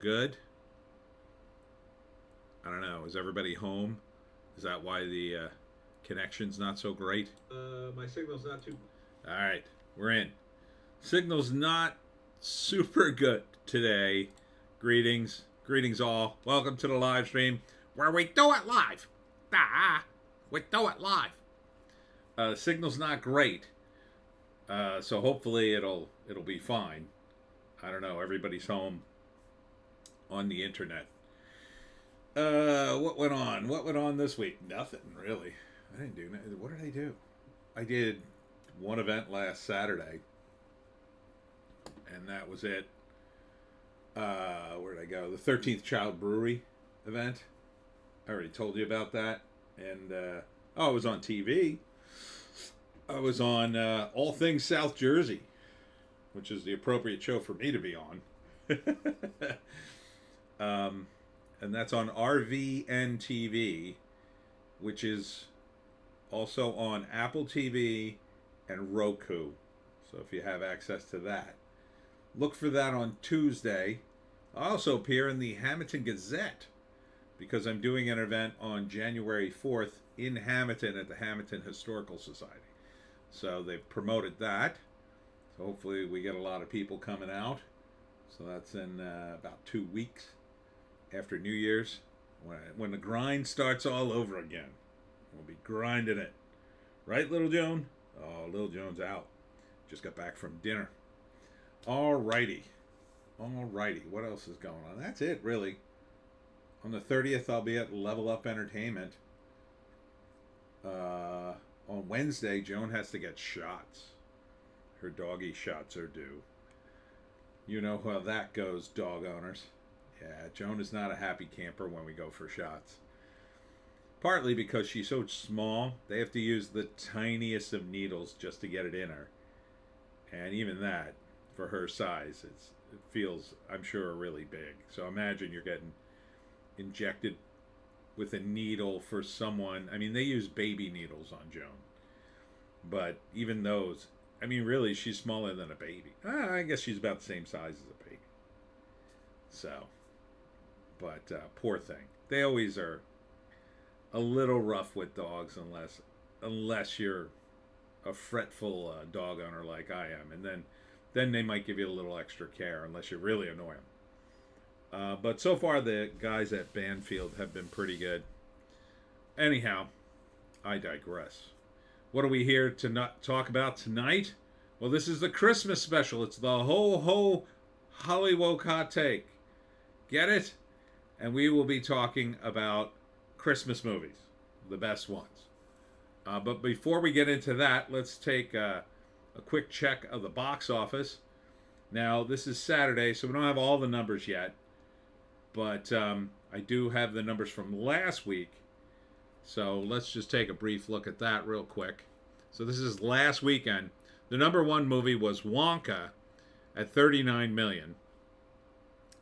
Good. I don't know. Is everybody home? Is that why the connection's not so great? My signal's not too. All right, we're in. Signal's not super good today. Greetings all. Welcome to the live stream where we do it live. Ah, we do it live. Signal's not great, so hopefully it'll be fine. I don't know. Everybody's home on the internet. What went on? What went on this week? Nothing really. I didn't do. What did I do? I did one event last Saturday, and that was it. Where did I go? The 13th Child Brewery event. I already told you about that. And I was on TV. I was on All Things South Jersey, which is the appropriate show for me to be on. And that's on RVN TV, which is also on Apple TV and Roku. So if you have access to that, look for that on Tuesday. I also appear in the Hamilton Gazette because I'm doing an event on January 4th in Hamilton at the Hamilton Historical Society. So they've promoted that. So hopefully we get a lot of people coming out. So that's in about 2 weeks after New Year's, when the grind starts all over again. We'll be grinding it. Right, Little Joan? Oh, Little Joan's out. Just got back from dinner. Alrighty. What else is going on? That's it, really. On the 30th, I'll be at Level Up Entertainment. On Wednesday, Joan has to get shots. Her doggy shots are due. You know how that goes, dog owners. Yeah, Joan is not a happy camper when we go for shots. Partly because she's so small, they have to use the tiniest of needles just to get it in her. And even that, for her size, it feels, I'm sure, really big. So imagine you're getting injected with a needle for someone. I mean, they use baby needles on Joan. But even those, I mean, really, she's smaller than a baby. I guess she's about the same size as a baby. So, but poor thing. They always are a little rough with dogs unless you're a fretful dog owner like I am, and then they might give you a little extra care unless you really annoy them. But so far the guys at Banfield have been pretty good. Anyhow, I digress. What are we here to not talk about tonight? Well, this is the Christmas special. It's the Ho-Ho-Hollywoke hot take. Get it? And we will be talking about Christmas movies, the best ones. But before we get into that, let's take a quick check of the box office. Now, this is Saturday, so we don't have all the numbers yet. But I do have the numbers from last week. So let's just take a brief look at that real quick. So this is last weekend. The number one movie was Wonka at 39 million.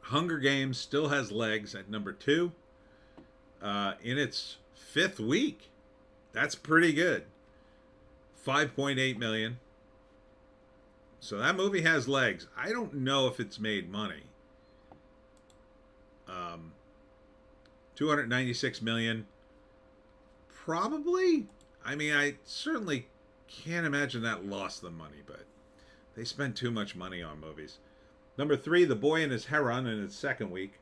Hunger Games still has legs at number 2 in its 5th week. That's pretty good. 5.8 million. So that movie has legs. I don't know if it's made money. 296 million. Probably. I mean, I certainly can't imagine that lost them money, but they spend too much money on movies. Number 3, The Boy and His Heron in its 2nd week.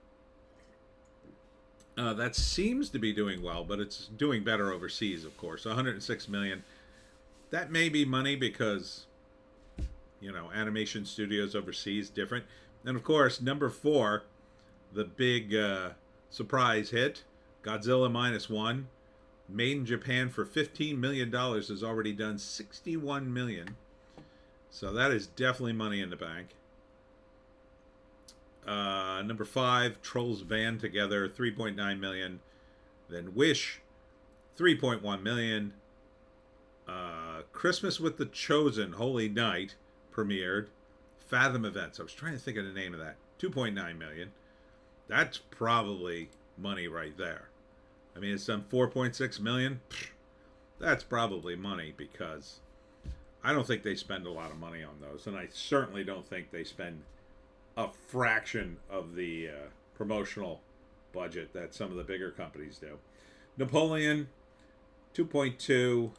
That seems to be doing well, but it's doing better overseas, of course. 106 million. That may be money because, animation studios overseas different. And of course, number 4, the big surprise hit, Godzilla -1, made in Japan for $15 million, has already done 61 million. So that is definitely money in the bank. Number 5, Trolls Band Together, 3.9 million. Then Wish, 3.1 million. Christmas with the Chosen, Holy Night, premiered. Fathom Events, I was trying to think of the name of that. 2.9 million. That's probably money right there. I mean, it's done 4.6 million. That's probably money because I don't think they spend a lot of money on those, and I certainly don't think they spend a fraction of the promotional budget that some of the bigger companies do. Napoleon, 2.2,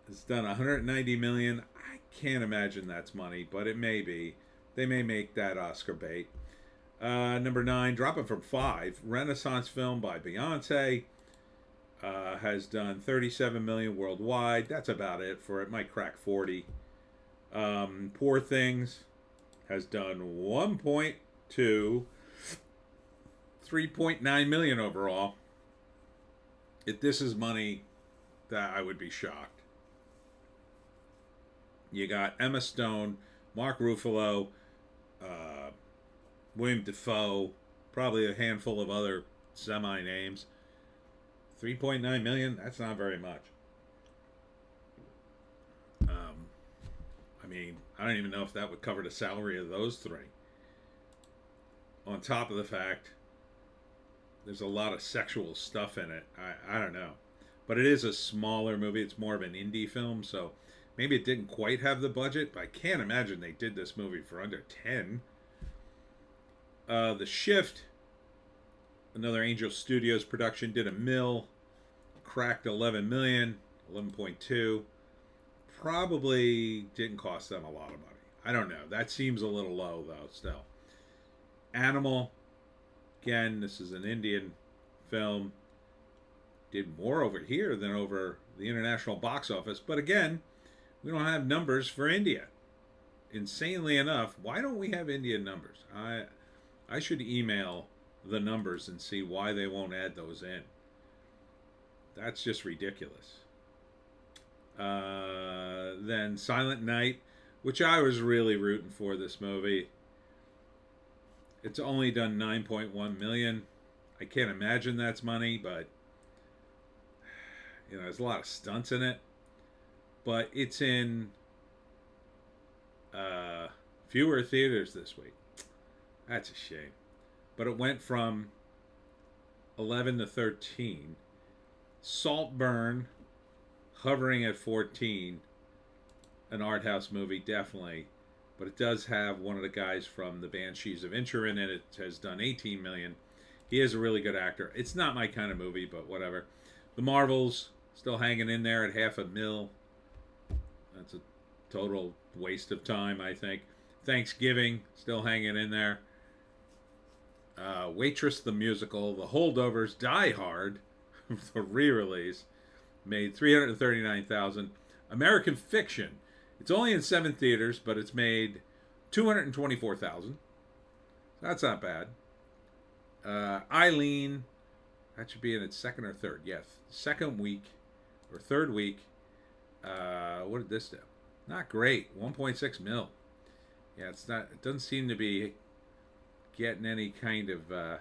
has done 190 million. I can't imagine that's money, but it may be. They may make that Oscar bait. Number 9, dropping from 5, Renaissance film by Beyonce, has done 37 million worldwide. That's about it for it. Might crack 40. Poor Things has done 1.2, 3.9 million overall. If this is money, that I would be shocked. You got Emma Stone, Mark Ruffalo, William Dafoe, probably a handful of other semi-names. 3.9 million, that's not very much. I mean, I don't even know if that would cover the salary of those three. On top of the fact, there's a lot of sexual stuff in it. I don't know. But it is a smaller movie. It's more of an indie film, so maybe it didn't quite have the budget, but I can't imagine they did this movie for under 10. The Shift, another Angel Studios production, did $1 million, cracked 11 million, 11.2. Probably didn't cost them a lot of money. I don't know. That seems a little low, though, still. Animal, again, this is an Indian film. Did more over here than over the international box office. But again, we don't have numbers for India. Insanely enough, why don't we have Indian numbers? I should email the numbers and see why they won't add those in. That's just ridiculous. Then Silent Night, which I was really rooting for this movie. It's only done 9.1 million. I can't imagine that's money, but you know, there's a lot of stunts in it. But it's in fewer theaters this week. That's a shame. But it went from 11 to 13. Saltburn, hovering at 14. An art house movie, definitely. But it does have one of the guys from the Banshees of Inisherin in it. It has done 18 million. He is a really good actor. It's not my kind of movie, but whatever. The Marvels, still hanging in there at $500,000. That's a total waste of time, I think. Thanksgiving, still hanging in there. Waitress the Musical, The Holdovers, Die Hard, the re-release, made $339,000. American Fiction, it's only in 7 theaters, but it's made $224,000. That's not bad. Eileen, that should be in its second or third. Yes, second week or third week. What did this do? Not great. 1.6 mil. Yeah, it's not. It doesn't seem to be getting any kind of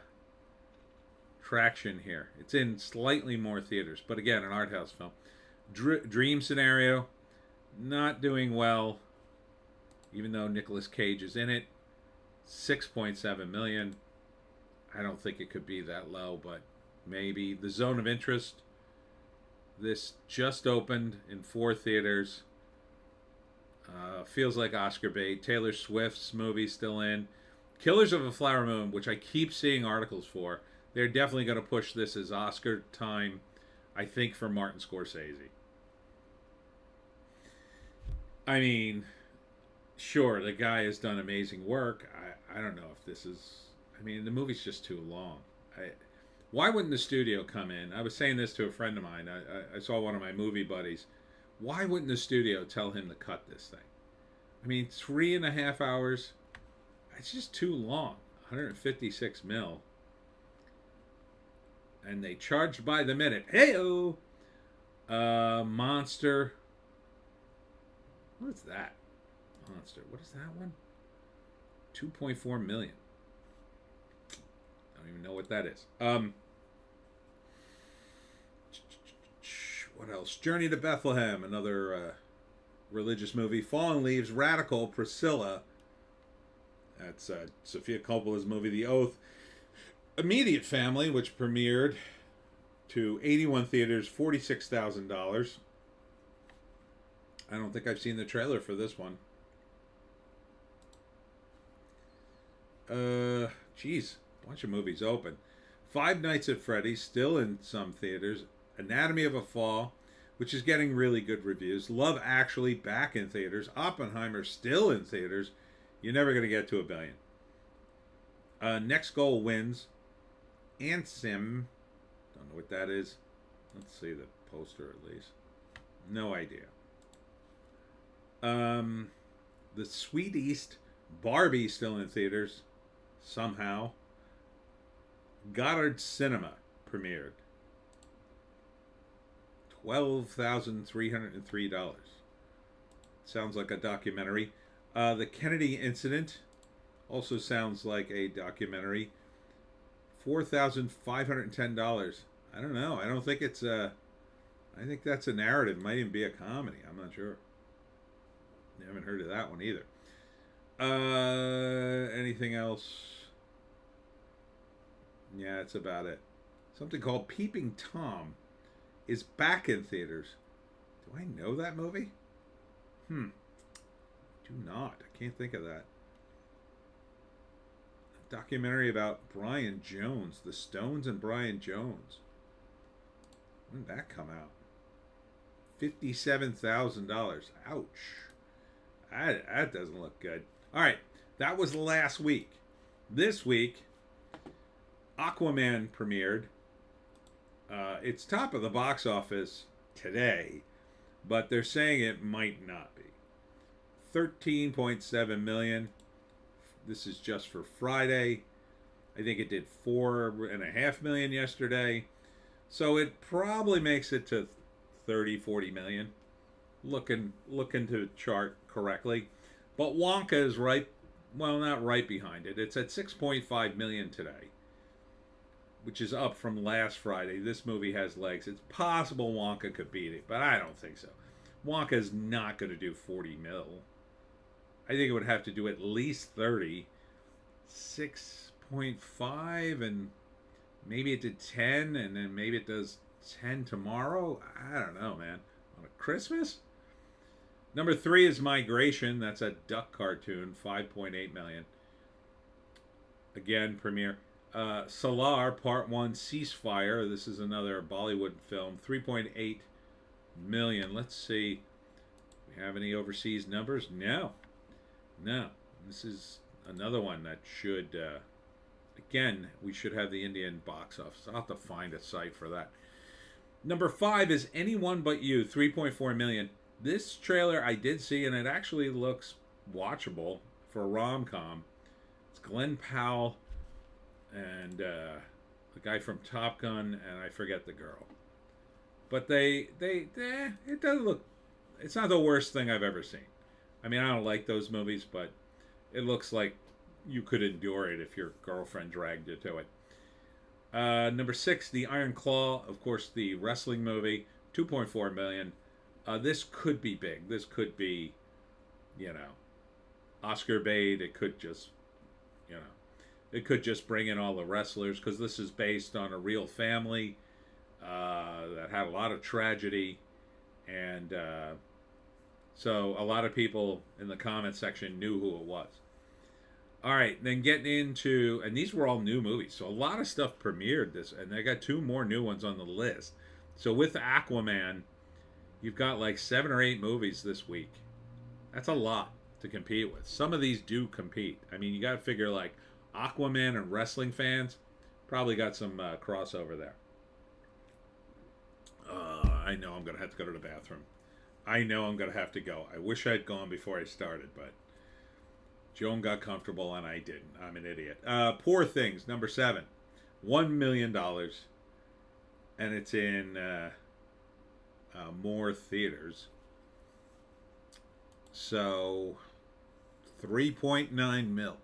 traction here. It's in slightly more theaters, but again, an art house film. Dream Scenario, not doing well, even though Nicolas Cage is in it. 6.7 million. I don't think it could be that low, but maybe. The Zone of Interest, this just opened in 4 theaters. Feels like Oscar bait. Taylor Swift's movie still in. Killers of a Flower Moon, which I keep seeing articles for. They're definitely going to push this as Oscar time, I think, for Martin Scorsese. I mean, sure, the guy has done amazing work. I don't know if this is... I mean, the movie's just too long. Why wouldn't the studio come in? I was saying this to a friend of mine. I saw one of my movie buddies. Why wouldn't the studio tell him to cut this thing? I mean, 3.5 hours. It's just too long. 156 mil. And they charged by the minute. Hey-o! Monster. What is that? Monster. What is that one? 2.4 million. I don't even know what that is. What else? Journey to Bethlehem, another religious movie. Fallen Leaves, Radical, Priscilla. That's Sofia Coppola's movie, The Oath. Immediate Family, which premiered to 81 theaters, $46,000. I don't think I've seen the trailer for this one. Geez. bunch of movies open. Five Nights at Freddy's still in some theaters. Anatomy of a Fall, which is getting really good reviews. Love Actually back in theaters. Oppenheimer still in theaters. You're never going to get to $1 billion. Next Goal Wins. Ansim. Don't know what that is. Let's see the poster at least. No idea. The Sweet East. Barbie still in theaters. Somehow. Goddard Cinema premiered. $12,303. Sounds like a documentary. The Kennedy Incident also sounds like a documentary. $4,510. I don't know. I don't think it's a... I think that's a narrative. It might even be a comedy. I'm not sure. I haven't heard of that one either. Anything else? Yeah, that's about it. Something called Peeping Tom is back in theaters. Do I know that movie? Do not. I can't think of that. A documentary about Brian Jones. The Stones and Brian Jones. When did that come out? $57,000. Ouch. That doesn't look good. All right. That was last week. This week, Aquaman premiered. It's top of the box office today, but they're saying it might not be. 13.7 million. This is just for Friday. I think it did 4.5 million yesterday. So it probably makes it to 30, 40 million. Looking to chart correctly. But Wonka is right, well, not right behind it. It's at 6.5 million today, which is up from last Friday. This movie has legs. It's possible Wonka could beat it, but I don't think so. Wonka is not going to do 40 mil. I think it would have to do at least 30. 6.5, and maybe it did 10, and then maybe it does 10 tomorrow. I don't know, man. On a Christmas? Number 3 is Migration. That's a duck cartoon. 5.8 million. Again, premiere. Salar Part 1 Ceasefire. This is another Bollywood film. 3.8 million. Let's see. Do we have any overseas numbers? No. This is another one that should... again, we should have the Indian box office. I'll have to find a site for that. Number 5 is Anyone But You. 3.4 million. This trailer I did see, and it actually looks watchable for a rom-com. It's Glenn Powell and the guy from Top Gun, and I forget the girl. But it does look... It's not the worst thing I've ever seen. I mean, I don't like those movies, but it looks like you could endure it if your girlfriend dragged you to it. Number 6, The Iron Claw. Of course, the wrestling movie. 2.4 million. This could be big. This could be, Oscar bait. It could just, it could just bring in all the wrestlers, because this is based on a real family that had a lot of tragedy, and so a lot of people in the comment section knew who it was. All right, then getting into, and these were all new movies, so a lot of stuff premiered this, and they got 2 more new ones on the list. So with Aquaman, you've got like 7 or 8 movies this week. That's a lot to compete with. Some of these do compete. I mean, you got to figure like Aquaman and wrestling fans probably got some crossover there. I know I'm going to have to go to the bathroom. I know I'm going to have to go. I wish I'd gone before I started, but Joan got comfortable and I didn't. I'm an idiot. Poor Things, number 7. $1 million. And it's in more theaters. So 3.9 mil.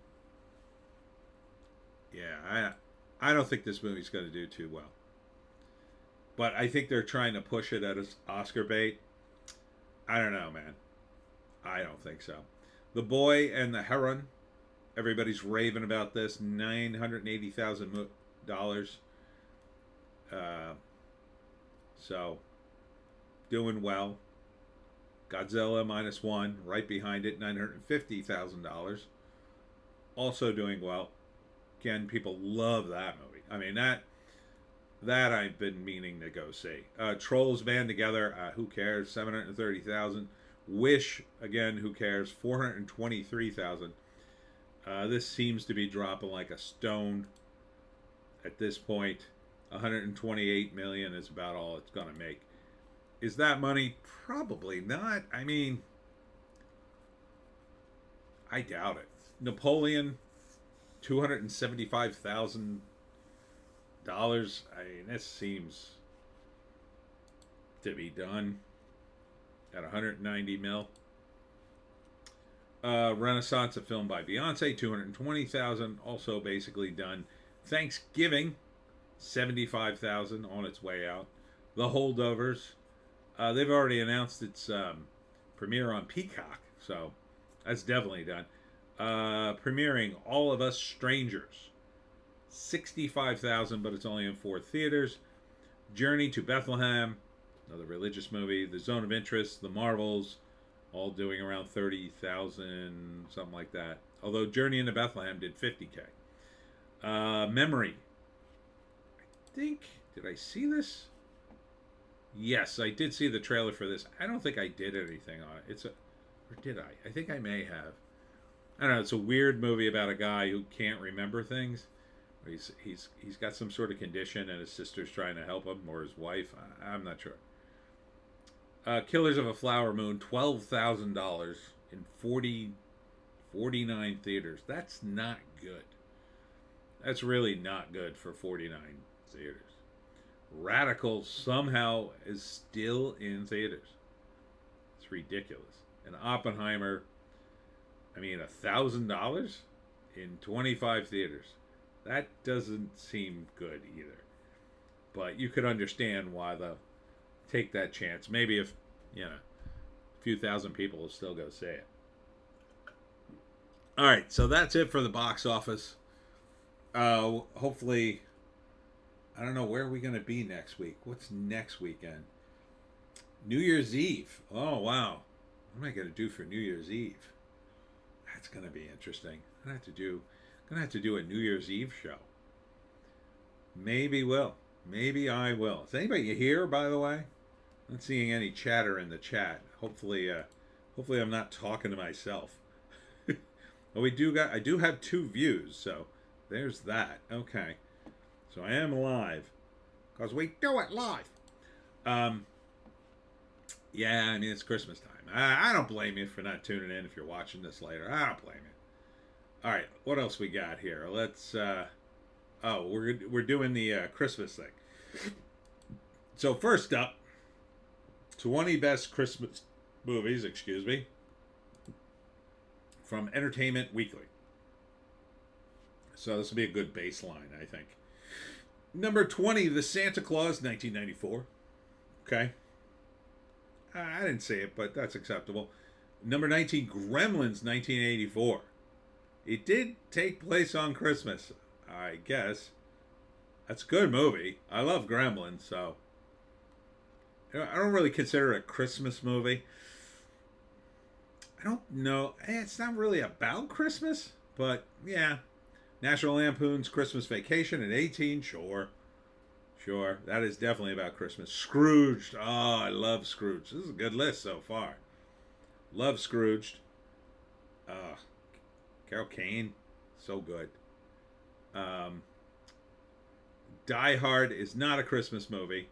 Yeah, I don't think this movie's going to do too well. But I think they're trying to push it as Oscar bait. I don't know, man. I don't think so. The Boy and the Heron. Everybody's raving about this. $980,000. So, doing well. Godzilla -1, right behind it, $950,000. Also doing well. Again, people love that movie. I mean, that I've been meaning to go see. Trolls Band Together, who cares? 730,000. Wish, again, who cares? 423,000. This seems to be dropping like a stone at this point. 128 million is about all it's going to make. Is that money? Probably not. I mean, I doubt it. Napoleon, $275,000. I mean, this seems to be done at 190 mil. Renaissance, a film by Beyonce, 220,000, also basically done. Thanksgiving, 75,000 on its way out. The Holdovers, they've already announced its premiere on Peacock, so that's definitely done. Premiering All of Us Strangers, 65,000, but it's only in 4 theaters. Journey to Bethlehem, another religious movie. The Zone of Interest, The Marvels, all doing around 30,000, something like that. Although Journey into Bethlehem did 50K. Memory. I think, did I see this? Yes, I did see the trailer for this. I don't think I did anything on it. Or did I? I think I may have. I don't know. It's a weird movie about a guy who can't remember things. He's got some sort of condition, and his sister's trying to help him, or his wife. I'm not sure. Killers of a Flower Moon, $12,000 in 49 theaters. That's not good. That's really not good for 49 theaters. Radical somehow is still in theaters. It's ridiculous. And Oppenheimer, I mean, $1,000 in 25 theaters. That doesn't seem good either. But you could understand why they'll take that chance. Maybe if, a few thousand people will still go see it. All right, so that's it for the box office. Hopefully, I don't know, where are we going to be next week? What's next weekend? New Year's Eve. Oh, wow. What am I going to do for New Year's Eve? That's going to be interesting. I'm going to have to do a New Year's Eve show. Maybe I will. Is anybody here, by the way? I'm not seeing any chatter in the chat. Hopefully I'm not talking to myself. Well, I do have 2 views, so there's that. Okay. So I am live. Because we do it live. Yeah, I mean, it's Christmas time. I don't blame you for not tuning in if you're watching this later. I don't blame you. All right, what else we got here? Let's, we're doing the Christmas thing. So first up, 20 best Christmas movies, from Entertainment Weekly. So this will be a good baseline, I think. Number 20, The Santa Claus, 1994. Okay. I didn't see it, but that's acceptable. Number 19, Gremlins, 1984. It did take place on Christmas, I guess. That's a good movie. I love Gremlins, so I don't really consider it a Christmas movie. I don't know. It's not really about Christmas, but yeah. National Lampoon's Christmas Vacation at 18, sure. That is definitely about Christmas. Scrooged. Oh, I love Scrooge. This is a good list so far. Love Scrooged. Carol Kane, so good. Die Hard is not a Christmas movie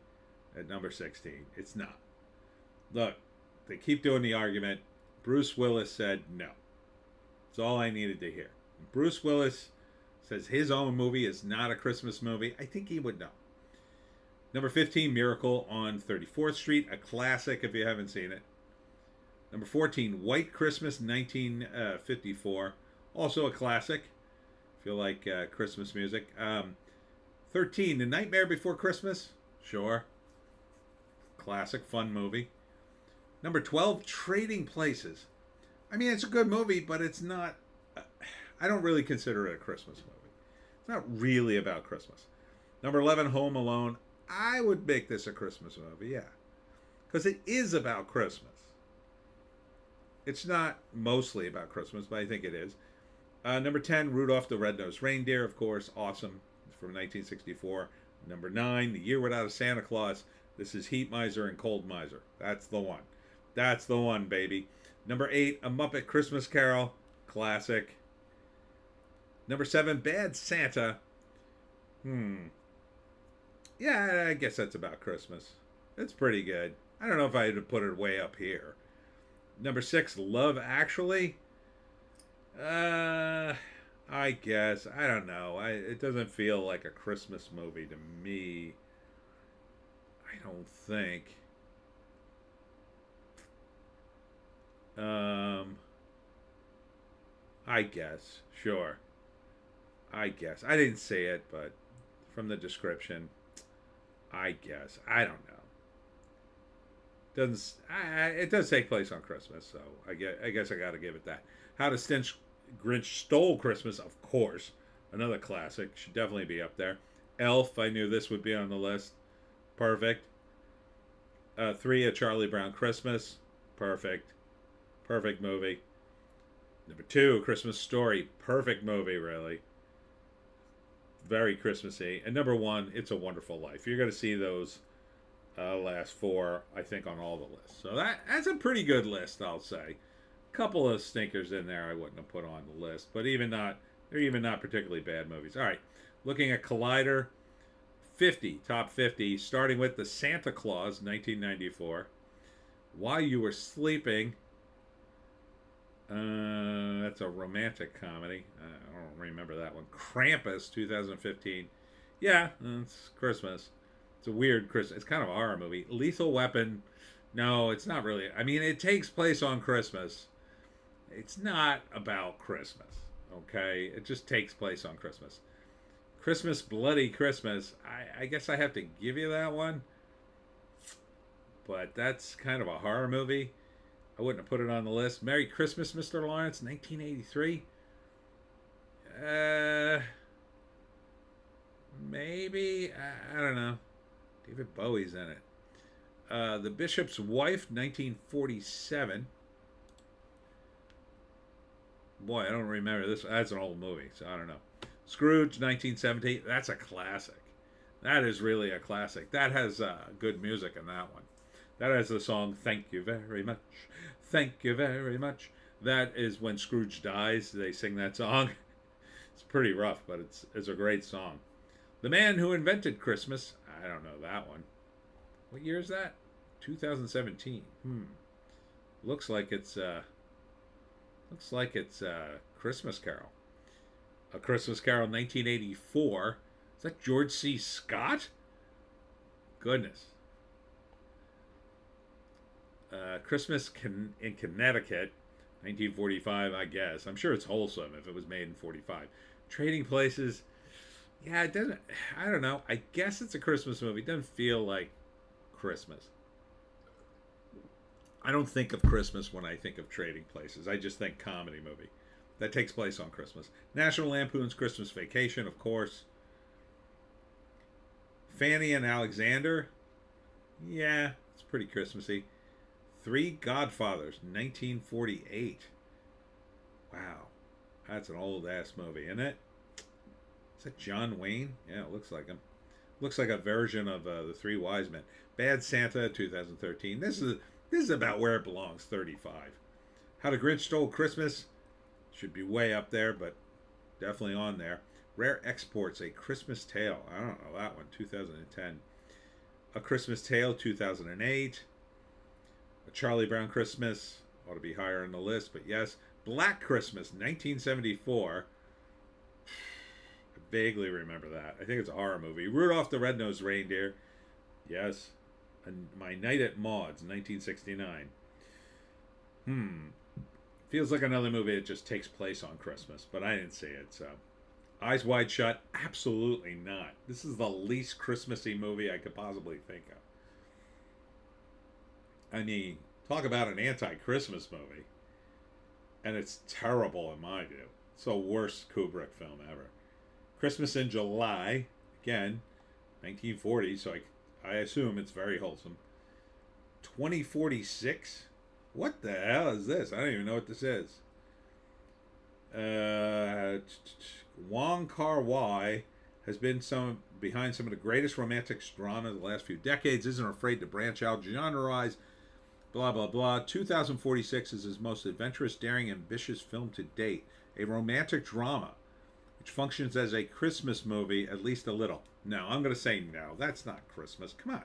at number 16. It's not. Look, they keep doing the argument. Bruce Willis said no. That's all I needed to hear. Bruce Willis says his own movie is not a Christmas movie. I think he would know. Number 15, Miracle on 34th Street, a classic if you haven't seen it. Number 14, White Christmas, 1954, also a classic if you like Christmas music. 13, The Nightmare Before Christmas, sure. Classic, fun movie. Number 12, Trading Places. I mean, it's a good movie, but it's not... I don't really consider it a Christmas movie. It's not really about Christmas. Number 11, Home Alone. I would make this a Christmas movie, yeah. Because it is about Christmas. It's not mostly about Christmas, but I think it is. Number 10, Rudolph the Red-Nosed Reindeer, of course, awesome, from 1964. Number 9, The Year Without a Santa Claus. This is Heat Miser and Cold Miser. That's the one. That's the one, baby. Number 8, A Muppet Christmas Carol, classic. Number 7, Bad Santa. Yeah, I guess that's about Christmas. It's pretty good. I don't know if I had to put it way up here. Number 6, Love Actually. I guess. I don't know. It doesn't feel like a Christmas movie to me. I don't think. I guess. Sure. I guess. I didn't say it, but from the description, I guess. I don't know. It does take place on Christmas, so I guess I got to give it that. How the Grinch Stole Christmas, of course, another classic, should definitely be up there. Elf, I knew this would be on the list. Perfect. 3, A Charlie Brown Christmas, perfect. Perfect movie. Number 2, A Christmas Story, perfect movie, really. Very Christmassy. And number 1, It's a Wonderful Life. You're going to see those last 4, I think, on all the lists. So that's a pretty good list, I'll say. A couple of stinkers in there I wouldn't have put on the list, but they're even not particularly bad movies. All right, looking at Collider, 50, top 50, starting with The Santa Claus, 1994. While You Were Sleeping, that's a romantic comedy. I don't remember that one. Krampus, 2015. Yeah, it's Christmas. It's a weird Christmas. It's kind of a horror movie. Lethal Weapon. No, it's not really. I mean, it takes place on Christmas. It's not about Christmas. Okay? It just takes place on Christmas. Christmas, Bloody Christmas. I guess I have to give you that one. But that's kind of a horror movie. I wouldn't have put it on the list. Merry Christmas, Mr. Lawrence, 1983. Maybe. I don't know. David Bowie's in it. The Bishop's Wife, 1947. Boy, I don't remember this. That's an old movie, so I don't know. Scrooge, 1970. That's a classic. That is really a classic. That has good music in that one. That has the song, Thank You Very Much. Thank you very much. That is when Scrooge dies. They sing that song. It's pretty rough, but it's a great song. The Man Who Invented Christmas. I don't know that one. What year is that? 2017. Looks like it's Christmas Carol. A Christmas Carol, 1984. Is that George C. Scott? Goodness. Christmas in Connecticut, 1945, I guess. I'm sure it's wholesome if it was made in 45. Trading Places. Yeah, it doesn't. I don't know. I guess it's a Christmas movie. It doesn't feel like Christmas. I don't think of Christmas when I think of Trading Places. I just think comedy movie. That takes place on Christmas. National Lampoon's Christmas Vacation, of course. Fanny and Alexander. Yeah, it's pretty Christmassy. 3 Godfathers, 1948. Wow. That's an old-ass movie, isn't it? Is that John Wayne? Yeah, it looks like him. Looks like a version of The Three Wise Men. Bad Santa, 2013. This is about where it belongs, 35. How the Grinch Stole Christmas should be way up there, but definitely on there. Rare Exports, A Christmas Tale. I don't know that one, 2010. A Christmas Tale, 2008. A Charlie Brown Christmas ought to be higher on the list, but yes. Black Christmas, 1974. I vaguely remember that. I think it's a horror movie. Rudolph the Red-Nosed Reindeer. Yes. And My Night at Maud's, 1969. Feels like another movie that just takes place on Christmas, but I didn't see it, so. Eyes Wide Shut, absolutely not. This is the least Christmassy movie I could possibly think of. I mean, talk about an anti-Christmas movie. And it's terrible in my view. It's the worst Kubrick film ever. Christmas in July, again, 1940, so I assume it's very wholesome. 2046? What the hell is this? I don't even know what this is. Wong Kar-wai has been behind some of the greatest romantic drama of the last few decades. Isn't afraid to branch out genre-wise. Blah, blah, blah. 2046 is his most adventurous, daring, ambitious film to date. A romantic drama, which functions as a Christmas movie, at least a little. No, I'm going to say no. That's not Christmas. Come on.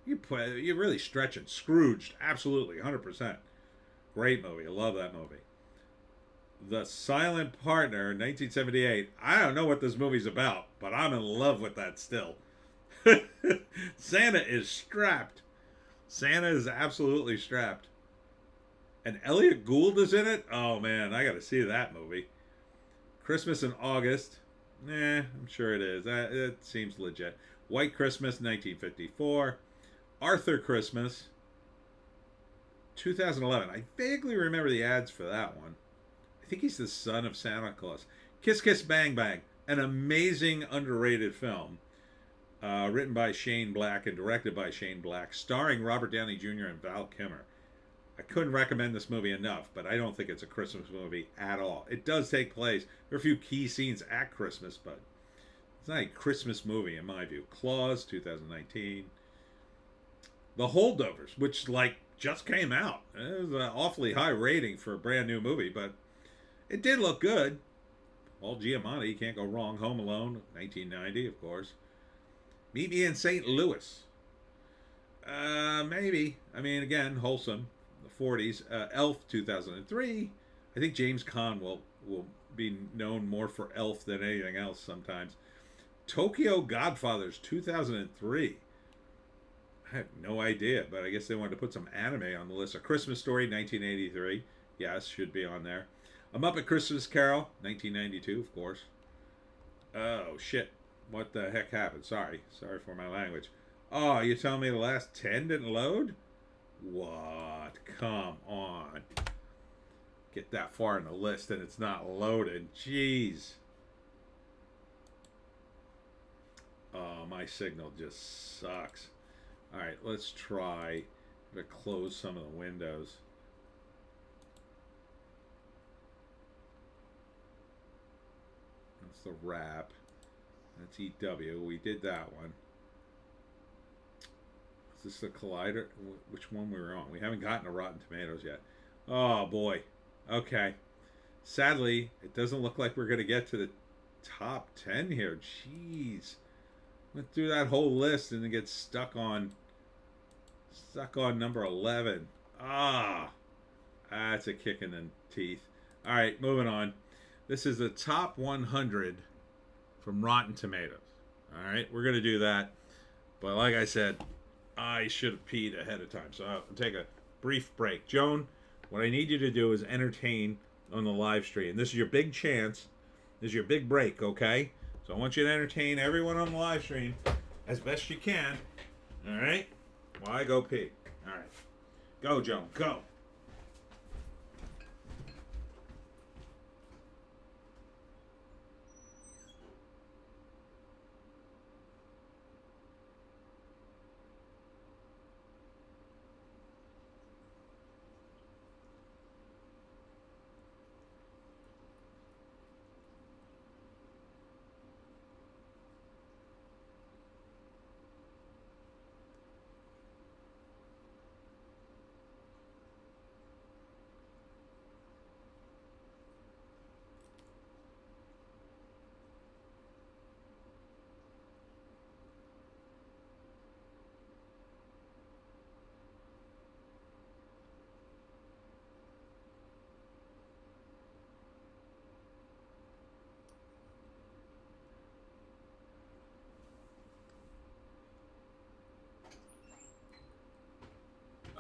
You're really stretching. Scrooged. Absolutely. 100%. Great movie. I love that movie. The Silent Partner, 1978. I don't know what this movie's about, but I'm in love with that still. Santa is strapped. Santa is absolutely strapped. And Elliot Gould is in it? Oh, man, I got to see that movie. Christmas in August. I'm sure it is. It seems legit. White Christmas, 1954. Arthur Christmas, 2011. I vaguely remember the ads for that one. I think he's the son of Santa Claus. Kiss Kiss Bang Bang, an amazing underrated film, written by Shane Black and directed by Shane Black, starring Robert Downey Jr. and Val Kilmer. I couldn't recommend this movie enough, but I don't think it's a Christmas movie at all. It does take place. There are a few key scenes at Christmas, but it's not a Christmas movie in my view. Claus, 2019. The Holdovers, which just came out. It was an awfully high rating for a brand new movie, but it did look good. Paul Giamatti, can't go wrong. Home Alone, 1990, of course. Meet Me in St. Louis. Maybe. I mean, again, wholesome. The 40s. Elf, 2003. I think James Caan will be known more for Elf than anything else sometimes. Tokyo Godfathers, 2003. I have no idea, but I guess they wanted to put some anime on the list. A Christmas Story, 1983. Yes, should be on there. A Muppet Christmas Carol, 1992, of course. Oh, shit. What the heck happened? Sorry for my language. Oh, you telling me the last 10 didn't load? What? Come on. Get that far in the list and it's not loaded. Jeez. Oh, my signal just sucks. Alright, let's try to close some of the windows. That's the wrap. That's EW. We did that one. Is this the Collider? Which one we were on? We haven't gotten to Rotten Tomatoes yet. Oh, boy. Okay. Sadly, it doesn't look like we're going to get to the top 10 here. Jeez. Went through that whole list and then get stuck on number 11. That's a kick in the teeth. All right, moving on. This is the top 100 from Rotten Tomatoes. All right, we're going to do that. But like I said, I should have peed ahead of time. So I'll take a brief break. Joan, what I need you to do is entertain on the live stream. This is your big chance. This is your big break, okay? So I want you to entertain everyone on the live stream as best you can. All right? While I go pee. All right. Go, Joan. Go.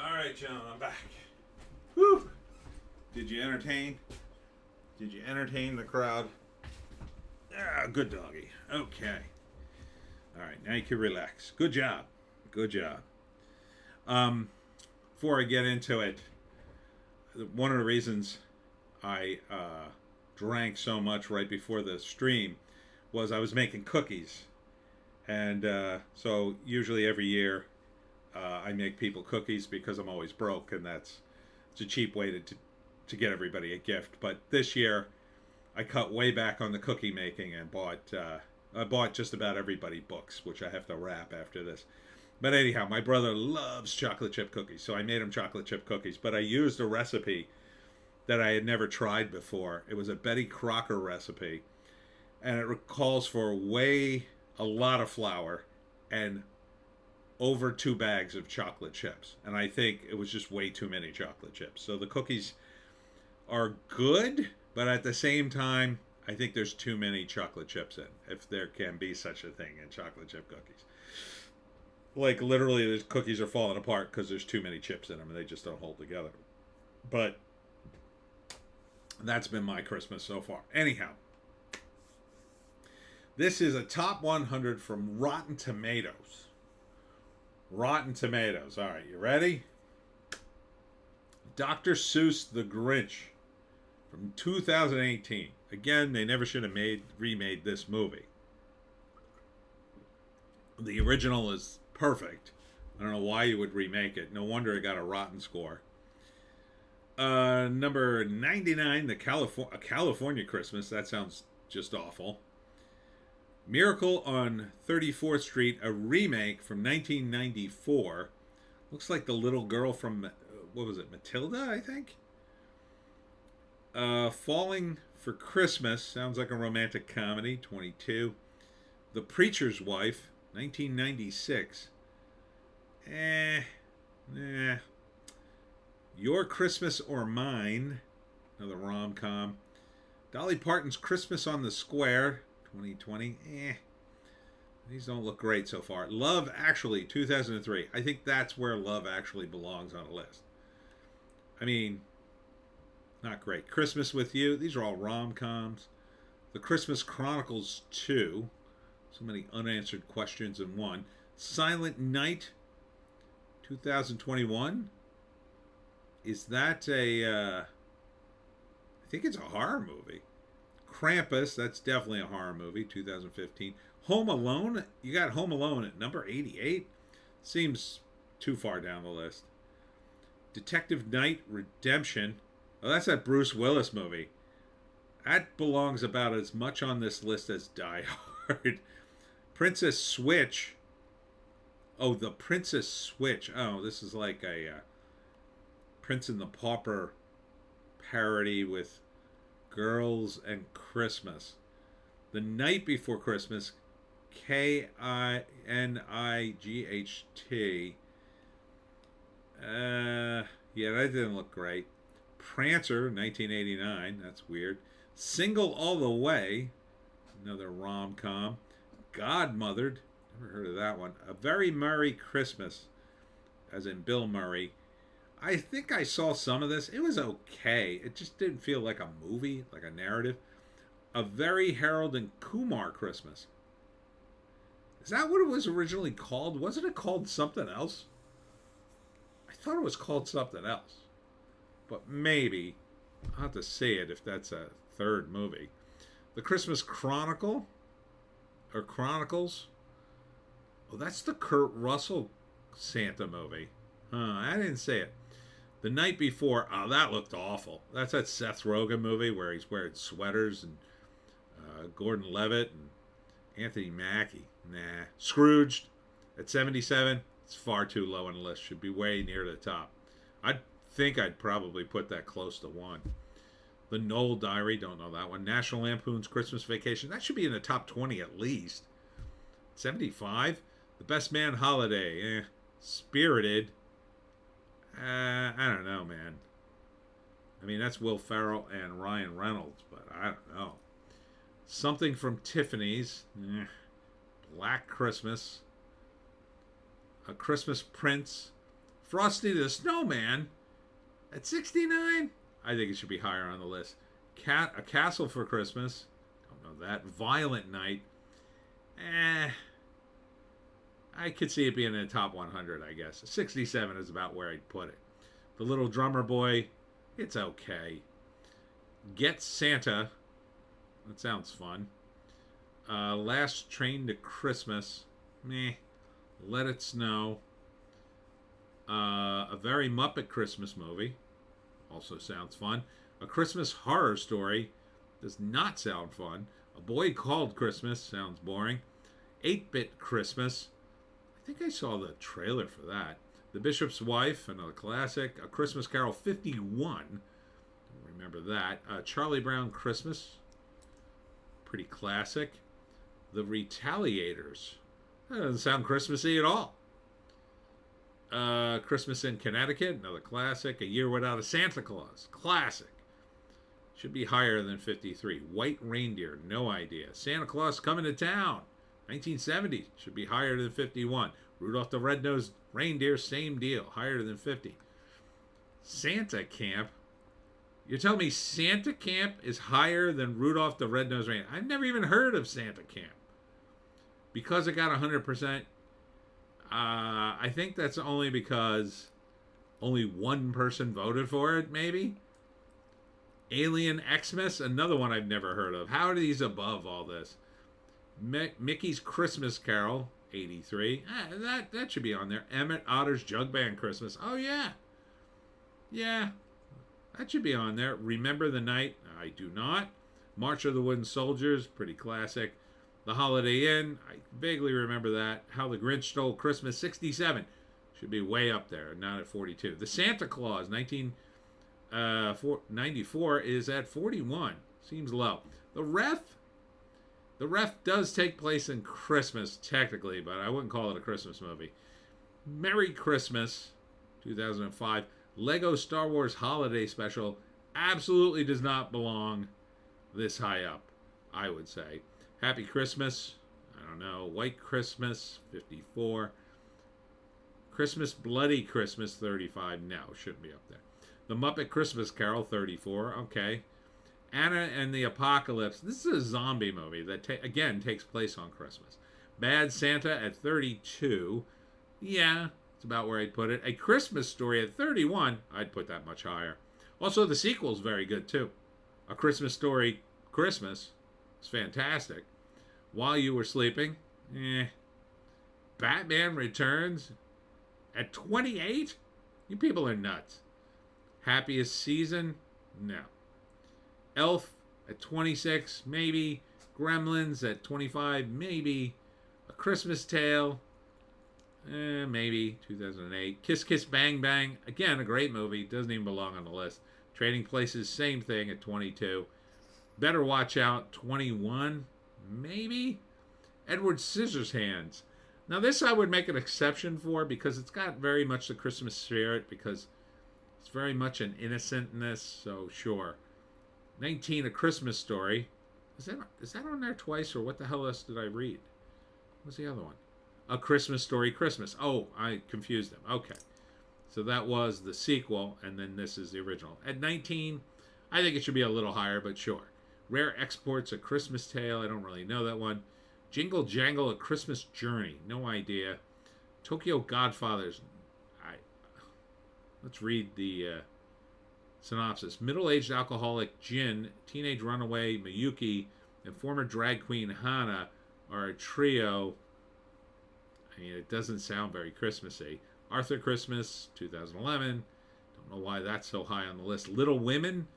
All right, John, I'm back. Whew. Did you entertain? Did you entertain the crowd? Good doggy. Okay. All right, now you can relax. Good job. Good job. Before I get into it, one of the reasons I drank so much right before the stream was I was making cookies. And so usually every year I make people cookies because I'm always broke, and it's a cheap way to get everybody a gift. But this year I cut way back on the cookie making and I bought just about everybody books, which I have to wrap after this. But anyhow, my brother loves chocolate chip cookies, so I made him chocolate chip cookies. But I used a recipe that I had never tried before. It was a Betty Crocker recipe, and it calls for a lot of flour and over 2 bags of chocolate chips. And I think it was just way too many chocolate chips. So the cookies are good, but at the same time, I think there's too many chocolate chips in, if there can be such a thing in chocolate chip cookies. Like, literally, the cookies are falling apart because there's too many chips in them and they just don't hold together. But that's been my Christmas so far. Anyhow, this is a top 100 from Rotten Tomatoes. Rotten Tomatoes. All right, you ready? Dr. Seuss The Grinch from 2018. Again, they never should have remade this movie. The original is perfect. I don't know why you would remake it. No wonder it got a rotten score. Number 99, A California Christmas. That sounds just awful. Miracle on 34th Street, a remake from 1994. Looks like the little girl from, what was it, Matilda, I think? Falling for Christmas, sounds like a romantic comedy, 22. The Preacher's Wife, 1996. Your Christmas or Mine, another rom-com. Dolly Parton's Christmas on the Square, 2020. These don't look great so far. Love Actually, 2003. I think that's where Love Actually belongs on a list. I mean, not great. Christmas with You. These are all rom-coms. The Christmas Chronicles 2. So many unanswered questions in one. Silent Night, 2021. Is that I think it's a horror movie. Krampus, that's definitely a horror movie, 2015. Home Alone, you got Home Alone at number 88. Seems too far down the list. Detective Night Redemption. Oh, that's that Bruce Willis movie. That belongs about as much on this list as Die Hard. Princess Switch. Oh, the Princess Switch. Oh, this is like a Prince and the Pauper parody with Girls and Christmas. The Night Before Christmas, Kinight. Yeah, that didn't look great. Prancer, 1989. That's weird. Single All the Way, another rom-com. Godmothered, never heard of that one. A Very Merry Christmas, as in Bill Murray. I think I saw some of this. It was okay. It just didn't feel like a movie, like a narrative. A Very Harold and Kumar Christmas. Is that what it was originally called? Wasn't it called something else? I thought it was called something else. But maybe. I'll have to see it if that's a third movie. The Christmas Chronicle. Or Chronicles. Oh, that's the Kurt Russell Santa movie. I didn't see it. The Night Before. Oh, that looked awful. That's that Seth Rogen movie where he's wearing sweaters and Gordon Levitt and Anthony Mackie. Nah. Scrooged at 77. It's far too low on the list. Should be way near the top. I think I'd probably put that close to 1. The Knoll Diary. Don't know that one. National Lampoon's Christmas Vacation. That should be in the top 20 at least. 75. The Best Man Holiday. Spirited. I don't know, man. I mean, that's Will Ferrell and Ryan Reynolds, but I don't know. Something from Tiffany's. Black Christmas. A Christmas Prince. Frosty the Snowman. At 69? I think it should be higher on the list. A Castle for Christmas. Don't know that. Violent Night. I could see it being in the top 100, I guess. 67 is about where I'd put it. The Little Drummer Boy. It's okay. Get Santa. That sounds fun. Last Train to Christmas. Meh. Let It Snow. A Very Muppet Christmas Movie. Also sounds fun. A Christmas Horror Story. Does not sound fun. A Boy Called Christmas sounds boring. 8-Bit Christmas. I think I saw the trailer for that. The Bishop's Wife, another classic. A Christmas Carol 51. Remember that. Charlie Brown Christmas. Pretty classic. The Retaliators. That doesn't sound Christmassy at all. Christmas in Connecticut, another classic. A Year Without a Santa Claus. Classic. Should be higher than 53. White Reindeer, no idea. Santa Claus Coming to Town. 1970, should be higher than 51. Rudolph the Red-Nosed Reindeer, same deal, higher than 50. Santa Camp. You're telling me Santa Camp is higher than Rudolph the Red-Nosed Reindeer? I've never even heard of Santa Camp. Because it got 100%, I think that's only because only one person voted for it, maybe? Alien Xmas, another one I've never heard of. How are these above all this? Mickey's Christmas Carol, 83. That should be on there. Emmett Otter's Jug Band Christmas. Oh, yeah. Yeah. That should be on there. Remember the Night. I do not. March of the Wooden Soldiers. Pretty classic. The Holiday Inn. I vaguely remember that. How the Grinch Stole Christmas. 67. Should be way up there. Not at 42. The Santa Claus. 1994 is at 41. Seems low. The Ref. The Ref does take place in Christmas, technically, but I wouldn't call it a Christmas movie. Merry Christmas, 2005. Lego Star Wars Holiday Special absolutely does not belong this high up, I would say. Happy Christmas, I don't know. White Christmas, 54. Christmas Bloody Christmas, 35. No, shouldn't be up there. The Muppet Christmas Carol, 34. Okay. Anna and the Apocalypse. This is a zombie movie that, again, takes place on Christmas. Bad Santa at 32. Yeah, it's about where I'd put it. A Christmas Story at 31. I'd put that much higher. Also, the sequel's very good, too. A Christmas Story Christmas. It's fantastic. While You Were Sleeping. Batman Returns at 28? You people are nuts. Happiest Season? No. Elf at 26, maybe. Gremlins at 25, maybe. A Christmas Tale, maybe. 2008. Kiss Kiss Bang Bang, again, a great movie. Doesn't even belong on the list. Trading Places, same thing at 22. Better Watch Out, 21, maybe. Edward Scissorhands. Now this I would make an exception for because it's got very much the Christmas spirit because it's very much an innocentness, so sure. 19, A Christmas Story. Is that on there twice, or what the hell else did I read? What's the other one? A Christmas Story Christmas. Oh, I confused them. Okay. So that was the sequel, and then this is the original. At 19, I think it should be a little higher, but sure. Rare Exports, A Christmas Tale. I don't really know that one. Jingle Jangle, A Christmas Journey. No idea. Tokyo Godfathers. Let's read the synopsis. Middle-aged alcoholic Jin, teenage runaway Miyuki, and former drag queen Hana are a trio. I mean, it doesn't sound very Christmassy. Arthur Christmas, 2011. Don't know why that's so high on the list. Little Women.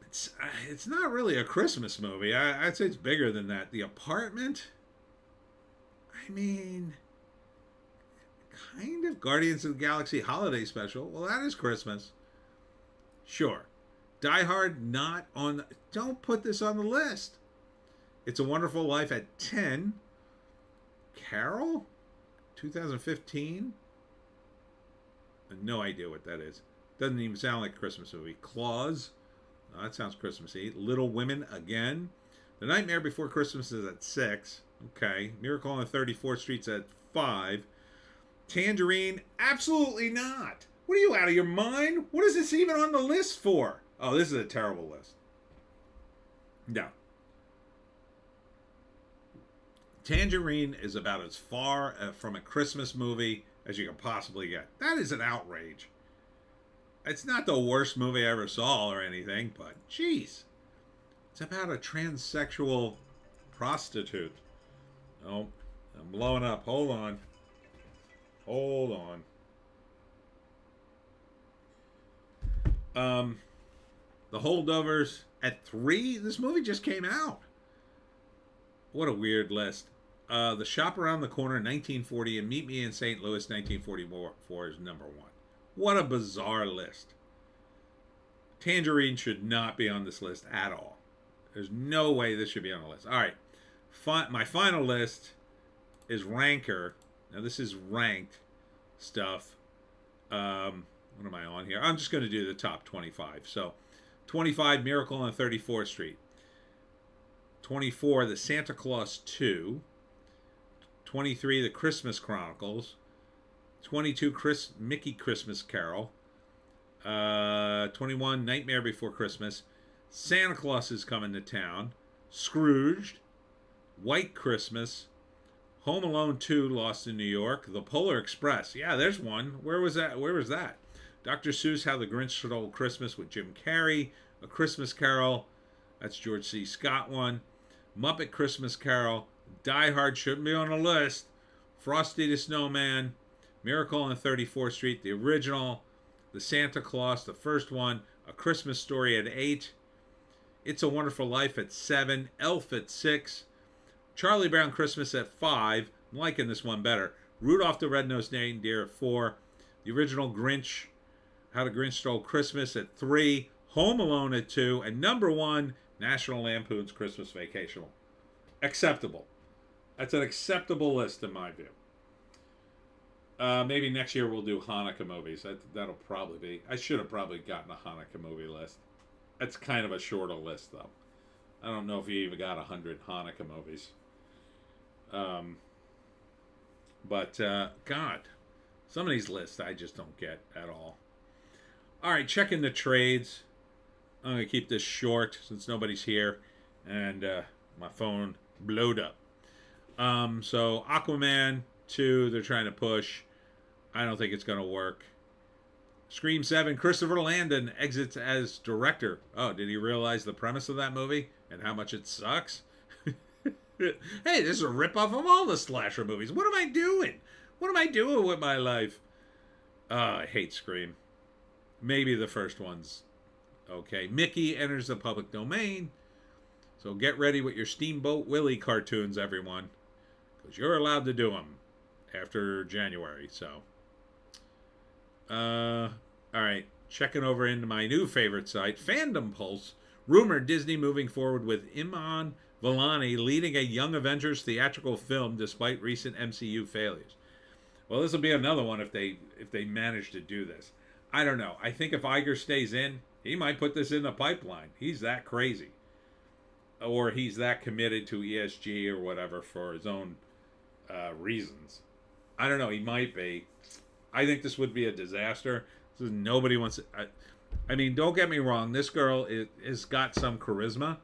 It's not really a Christmas movie. I'd say it's bigger than that. The Apartment. I mean, kind of. Guardians of the Galaxy Holiday Special. Well, that is Christmas. Sure. Die Hard, not on. Don't put this on the list. It's a Wonderful Life at 10. Carol, 2015. No idea what that is. Doesn't even sound like a Christmas movie. Claus. Oh, that sounds Christmassy. Little Women again. The Nightmare Before Christmas is at 6. Okay. Miracle on 34th Street's at 5. Tangerine, absolutely not. What are you, out of your mind? What is this even on the list for? Oh, this is a terrible list. No. Tangerine is about as far from a Christmas movie as you can possibly get. That is an outrage. It's not the worst movie I ever saw or anything, but jeez. It's about a transsexual prostitute. Oh, I'm blowing up. Hold on. The Holdovers at 3. This movie just came out. What a weird list. The Shop Around the Corner, 1940, and Meet Me in St. Louis, 1944 is number 1. What a bizarre list. Tangerine should not be on this list at all. There's no way this should be on the list. All right. My final list is Ranker. Now, this is ranked stuff. What am I on here? I'm just going to do the top 25. So, 25, Miracle on 34th Street. 24, The Santa Claus 2. 23, The Christmas Chronicles. 22, Mickey Christmas Carol. 21, Nightmare Before Christmas. Santa Claus is Coming to Town. Scrooged. White Christmas. Home Alone 2, Lost in New York. The Polar Express. Yeah, there's one. Where was that? Dr. Seuss, How the Grinch Stole Christmas with Jim Carrey. A Christmas Carol. That's George C. Scott one. Muppet Christmas Carol. Die Hard shouldn't be on the list. Frosty the Snowman. Miracle on 34th Street. The original. The Santa Claus, the first one. A Christmas Story at 8. It's a Wonderful Life at 7. Elf at 6. Charlie Brown Christmas at 5. I'm liking this one better. Rudolph the Red-Nosed Reindeer at 4. The original Grinch, How the Grinch Stole Christmas at 3. Home Alone at 2. And number 1, National Lampoon's Christmas Vacation. Acceptable. That's an acceptable list in my view. Maybe next year we'll do Hanukkah movies. That'll probably be. I should have probably gotten a Hanukkah movie list. That's kind of a shorter list, though. I don't know if you even got 100 Hanukkah movies. But God, some of these lists I just don't get at all. All right, checking the trades. I'm going to keep this short since nobody's here. And my phone blowed up. So Aquaman 2, they're trying to push. I don't think it's going to work. Scream 7, Christopher Landon exits as director. Oh, did he realize the premise of that movie and how much it sucks? Hey, this is a ripoff of all the slasher movies. What am I doing? What am I doing with my life? I hate Scream. Maybe the first one's okay. Mickey enters the public domain. So get ready with your Steamboat Willie cartoons, everyone. Because you're allowed to do them after January. So, all right. Checking over into my new favorite site, Fandom Pulse. Rumored Disney moving forward with Iman Vellani leading a Young Avengers theatrical film despite recent MCU failures. Well, this will be another one if they manage to do this. I don't know. I think if Iger stays in, he might put this in the pipeline. He's that crazy. Or he's that committed to ESG or whatever for his own reasons. I don't know. He might be. I think this would be a disaster. Nobody wants it. I mean, don't get me wrong. This girl has got some charisma.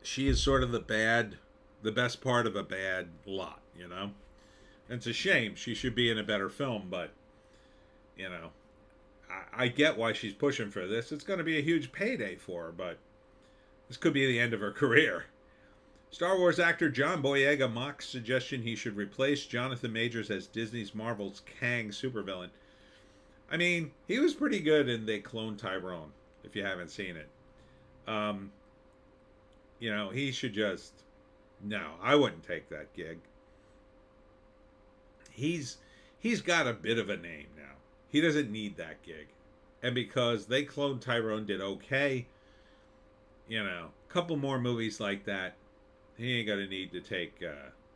She is sort of the best part of a bad lot, you know? And it's a shame. She should be in a better film, but, you know, I get why she's pushing for this. It's going to be a huge payday for her, but this could be the end of her career. Star Wars actor John Boyega mocks suggestion he should replace Jonathan Majors as Disney's Marvel's Kang supervillain. I mean, he was pretty good in They Clone Tyrone, if you haven't seen it. You know, he should just... No, I wouldn't take that gig. He's got a bit of a name now. He doesn't need that gig. And because They Clone Tyrone did okay, you know, a couple more movies like that, he ain't going to need to take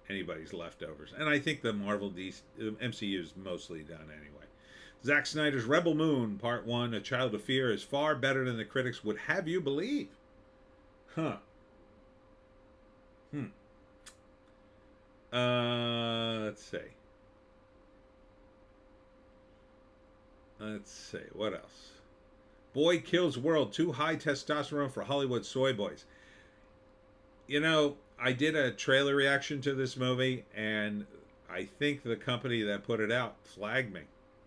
anybody's leftovers. And I think the MCU is mostly done anyway. Zack Snyder's Rebel Moon, Part 1, A Child of Fear, is far better than the critics would have you believe. Huh. Let's see. What else? Boy Kills World, too high testosterone for Hollywood soy boys. You know, I did a trailer reaction to this movie, and I think the company that put it out flagged me.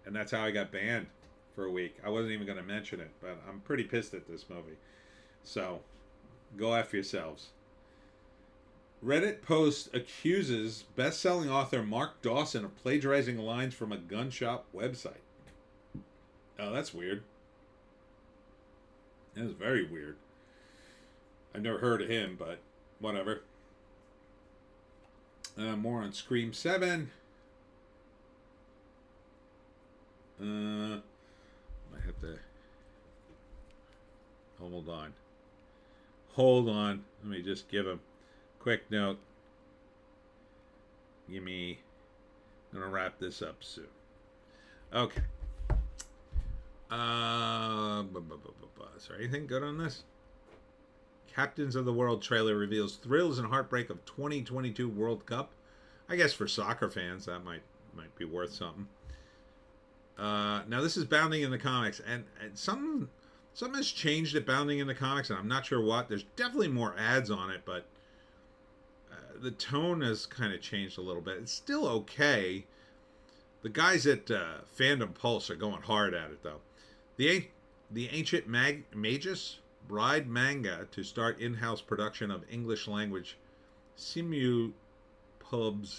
And that's how I got banned for a week. I wasn't even going to mention it, but I'm pretty pissed at this movie. So, go F yourselves. Reddit post accuses best-selling author Mark Dawson of plagiarizing lines from a gun shop website. Oh, that's weird. That was very weird. I've never heard of him, but whatever. More on Scream 7. Might have to... Hold on. Hold on. Let me just give him a quick note. I'm going to wrap this up soon. Okay. Is there anything good on this? Captains of the World trailer reveals thrills and heartbreak of 2022 World Cup. I guess for soccer fans, that might be worth something. Now, this is Bounding in the comics, and something has changed at Bounding in the comics, and I'm not sure what. There's definitely more ads on it, but the tone has kind of changed a little bit. It's still okay. The guys at Fandom Pulse are going hard at it, though. The Ancient Magus Bride manga to start in-house production of English-language simulpubs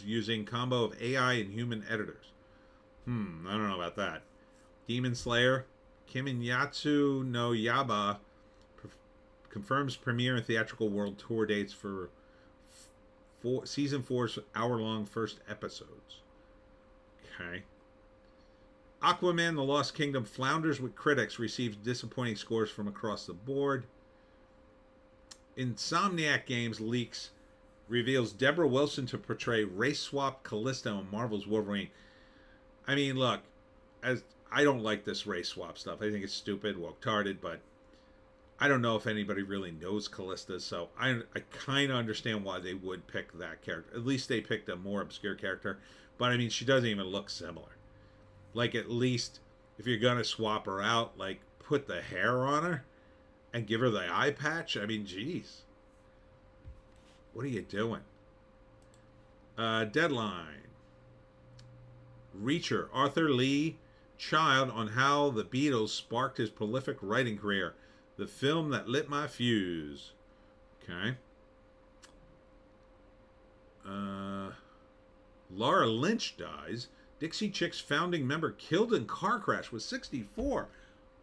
using combo of AI and human editors. I don't know about that. Demon Slayer Kiminatsu no Yaba confirms premiere and theatrical world tour dates for season 4's hour-long first episodes. Okay. Aquaman: The Lost Kingdom flounders with critics, receives disappointing scores from across the board. Insomniac Games leaks reveals Deborah Wilson to portray race swap Callisto in Marvel's Wolverine. I mean, look, as I don't like this race swap stuff. I think it's stupid, woke-tarded, but I don't know if anybody really knows Callista, so I kind of understand why they would pick that character. At least they picked a more obscure character, but I mean, she doesn't even look similar. Like, at least, if you're going to swap her out, like, put the hair on her and give her the eye patch. I mean, geez. What are you doing? Deadline. Reacher, Arthur Lee Child on how the Beatles sparked his prolific writing career. The film that lit my fuse. Okay. Laura Lynch dies. Dixie Chicks founding member killed in car crash was 64.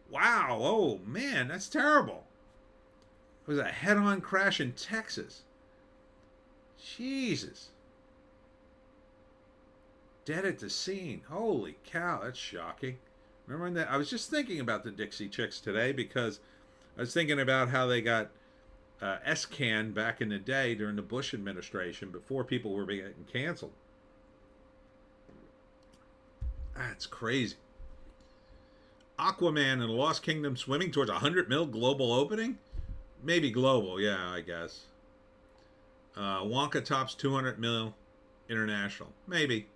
Wow. Oh, man, that's terrible. It was a head-on crash in Texas. Jesus. Dead at the scene. Holy cow, that's shocking. Remember when that? I was just thinking about the Dixie Chicks today because I was thinking about how they got S-Can back in the day during the Bush administration before people were getting canceled. That's crazy. Aquaman and the Lost Kingdom swimming towards a 100 mil global opening? Maybe global, yeah, I guess. Wonka tops 200 mil international. Maybe.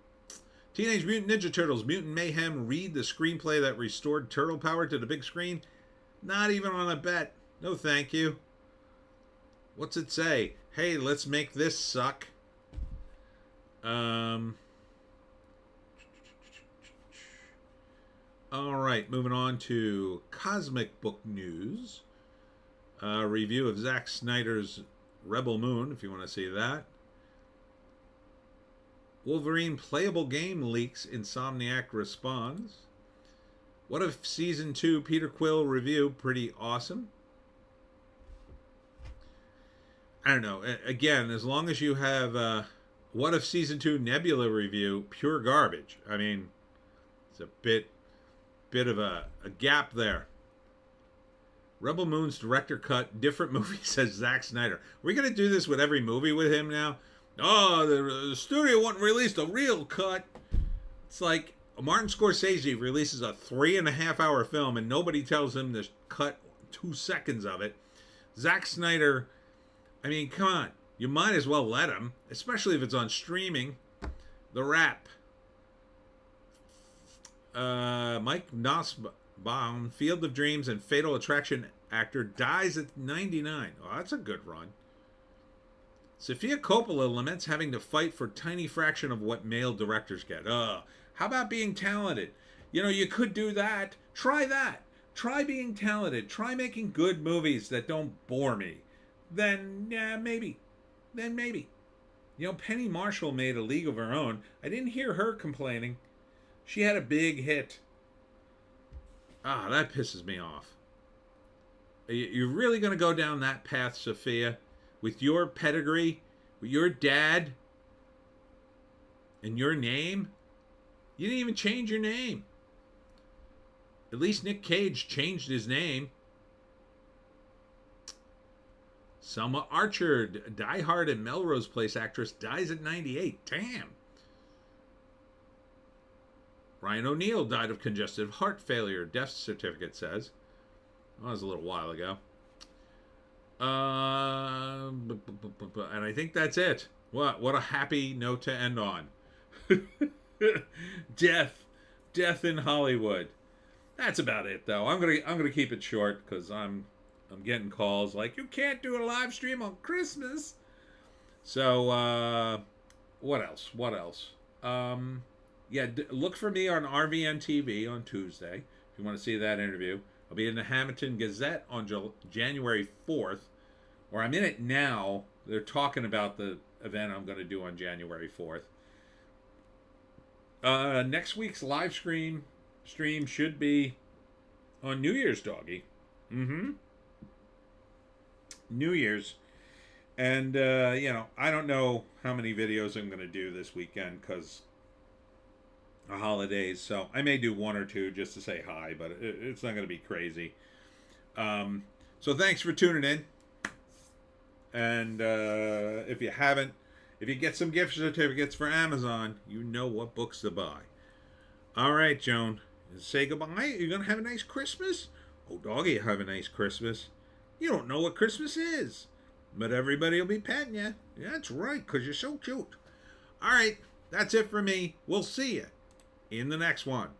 Teenage Mutant Ninja Turtles Mutant Mayhem read the screenplay that restored turtle power to the big screen? Not even on a bet. No thank you. What's it say? Hey, let's make this suck. Alright, moving on to Cosmic Book News. Review of Zack Snyder's Rebel Moon, if you want to see that. Wolverine playable game leaks, Insomniac responds. What if Season 2 Peter Quill review, pretty awesome. I don't know. Again, as long as you have What if Season 2 Nebula review, pure garbage. I mean, it's a bit of a gap there. Rebel Moon's director cut, different movie, says Zack Snyder. Are we going to do this with every movie with him now? Oh, the studio wouldn't release the real cut. It's like Martin Scorsese releases a 3.5-hour film and nobody tells him to cut 2 seconds of it. Zack Snyder, I mean, come on. You might as well let him, especially if it's on streaming. The Wrap. Mike Nussbaum, Field of Dreams and Fatal Attraction actor, dies at 99. Oh, that's a good run. Sofia Coppola laments having to fight for a tiny fraction of what male directors get. How about being talented? You know, you could do that. Try that. Try being talented. Try making good movies that don't bore me. Then, yeah, maybe. Then maybe. You know, Penny Marshall made A League of Her Own. I didn't hear her complaining. She had a big hit. That pisses me off. You're really going to go down that path, Sophia, with your pedigree, with your dad, and your name? You didn't even change your name. At least Nick Cage changed his name. Selma Archer, Die Hard and Melrose Place actress, dies at 98. Damn. Ryan O'Neal died of congestive heart failure, death certificate says. Well, that was a little while ago. And I think that's it. What a happy note to end on. Death in Hollywood. That's about it, though. I'm gonna keep it short because I'm getting calls like, you can't do a live stream on Christmas. So what else? Yeah, look for me on RVN TV on Tuesday if you want to see that interview. I'll be in the Hamilton Gazette on January 4th, or I'm in it now. They're talking about the event I'm going to do on January 4th. Next week's live stream should be on New Year's, doggy. New Year's. And, I don't know how many videos I'm going to do this weekend because of holidays. So I may do one or two just to say hi, but it's not going to be crazy. So thanks for tuning in. And if you get some gift certificates for Amazon, you know what books to buy. All right, Joan. Say goodbye. You're going to have a nice Christmas? Oh, doggy, have a nice Christmas. You don't know what Christmas is. But everybody will be petting you. Yeah, that's right, because you're so cute. All right, that's it for me. We'll see you in the next one.